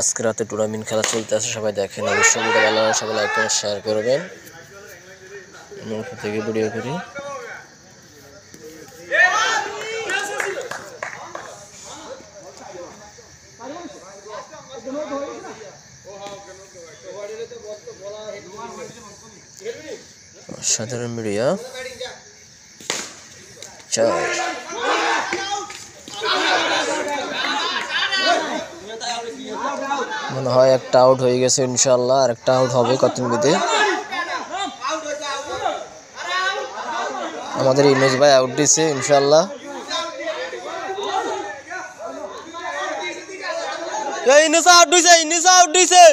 আজকে রাতে টুর্নামেন্ট খেলা চলতেছে, সবাই দেখেন। অবশ্যই ভিডিও ভালো লাগে সবাই লাইক করে শেয়ার করবেন। থেকে ভিডিও করি। সাধারণ মিডিয়া মনে হয় একটা আউট হয়ে গেছে, ইনশাআল্লাহ আর একটা আউট হবে কতমিনিতে। আমাদের ইনুস ভাই আউট দিছে ইনশাআল্লাহ। ইনুস আউট দিছে, ইনুস আউট দিছে।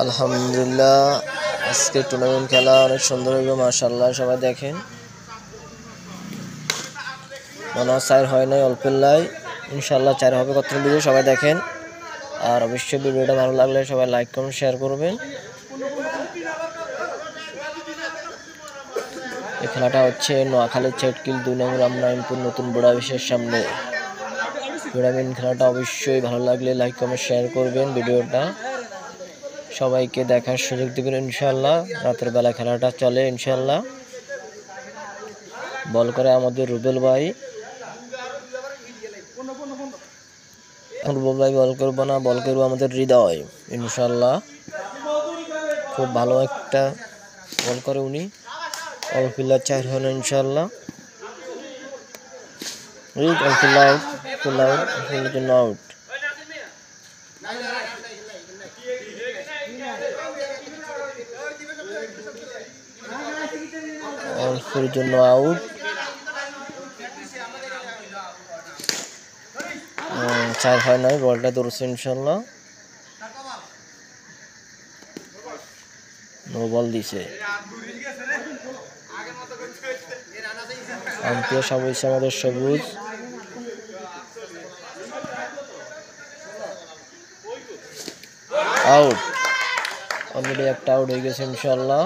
আলহামদুলিল্লাহ, আজকে টুর্নামেন্ট খেলা অনেক সুন্দর হইব মাশাআল্লাহ, সবাই দেখেন। মনে হয় 4 হয় নাই, অল্পের লাই, ইনশাআল্লাহ 4 হবে কত ভিডিও, সবাই দেখেন। আর অবশ্যই ভিডিওটা ভালো লাগলে সবাই লাইক কমেন্ট শেয়ার করবেন। এই খেলাটা হচ্ছে নোয়াখালী চেটকিল 2 নং রামনারায়ণপুর নতুন বড় অফিসের সামনে। টুর্নামেন্ট খেলাটা অবশ্যই ভালো লাগলে লাইক কমেন্ট শেয়ার করবেন। ভিডিওটা সবাইকে দেখার সুযোগ দেবেন ইনশাআল্লাহ। রাতের বেলা খেলাটা চলে ইনশাআল্লাহ। বল করে আমাদের রুবেল ভাই। রুবেল ভাই বল করবো না, বল করবো আমাদের হৃদয় ইনশাআল্লাহ। খুব ভালো একটা বল করে উনি। অল প্লেয়ার 4 হন ইনশাআল্লাহ। আউট। অল্পের জন্য আউট। 4 হয় নাই, বলটা ধরছে ইনশাআল্লাহ। নো বল দিছে। আম্পায়ার সবুজ, আমাদের সবুজ। আউট। অলরেডি একটা আউট হয়ে গেছে ইনশাআল্লাহ।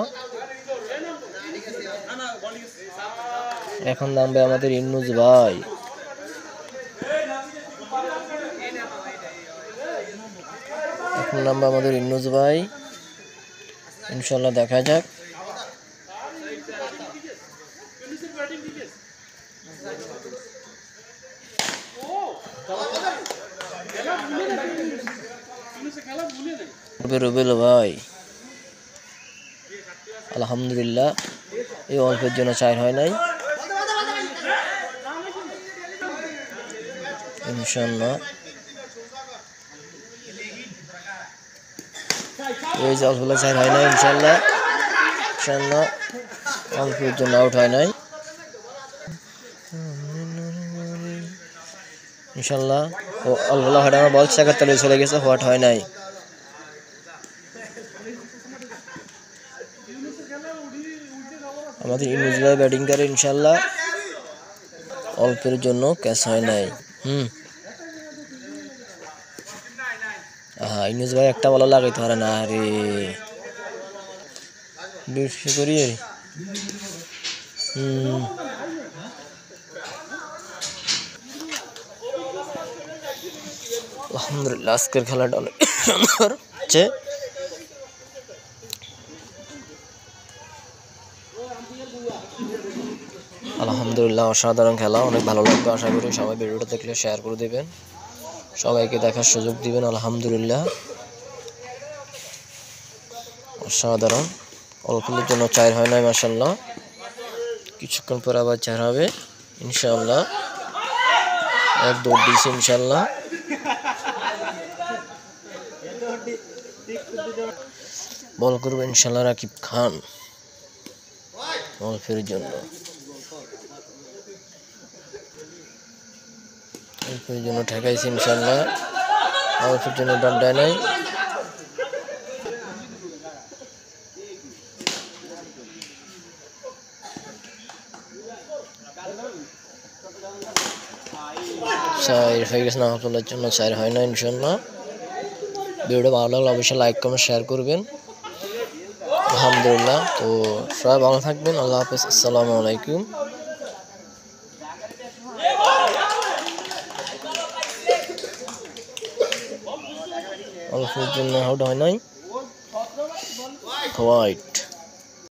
এখন নামবে আমাদের ইন্নুস ভাই। এখন নামবে আমাদের ইন্নুস ভাই ইনশাআল্লাহ, দেখা যাক। রুবেল ভাই আলহামদুলিল্লাহ, এই অল্পের জন্য 4 হয় নাই ইনশাআল্লাহ। এই যে অল্প 4 হয় নাই ইনশাআল্লাহ। ইনশাআল্লাহ অল্পের জন্য আউট হয় নাই ইনশাআল্লাহ। ও অল্প হঠাৎ বল চাকার তলে চলে গেছে, হট হয় নাই। আমাদের ইনুস ভাই ব্যাটিং করে ইনশাআল্লাহ। অল্পের জন্য ক্যাচ হয় নাই। ইনুস ভাই একটা বল লাগাইতে পারে না রে। বেশি করি আলহামদুলিল্লাহ, আজকের খেলাটা অনেক সুন্দর হচ্ছে। আলহামদুলিল্লাহ, অসাধারণ খেলা, অনেক ভালো লাগবে। আশা করি সবাই ভিডিওটা দেখলে শেয়ার করে দেবেন, সবাইকে দেখার সুযোগ দিবেন। আলহামদুলিল্লাহ, অসাধারণ। অল্পের জন্য 4 হয় নাই মাশাআল্লাহ। কিছুক্ষণ পর আবার 4 হবে ইনশাআল্লাহ। এক দৌড় দিয়েছে ইনশাআল্লাহ। বল করবে ইনশাআল্লাহ রাকিব খান অল্পের জন্য। অল্পের জন্য ঠেকাইছে ইনশাআল্লাহ। অল্পের জন্য ডান্ডায় নাই। চার হয়ে গেছে নামাজুল্লাহর জন্য, 4 হয় না ইনশাল্লাহ। ভিডিওটা ভালো লাগলে অবশ্যই লাইক কমেন্ট শেয়ার করবেন। আলহামদুলিল্লাহ। তো সবাই ভালো থাকবেন। আল্লাহ হাফেজ। আসসালামু আলাইকুম। অল্পের জন্য আউট হয় নাই, হোয়াইট।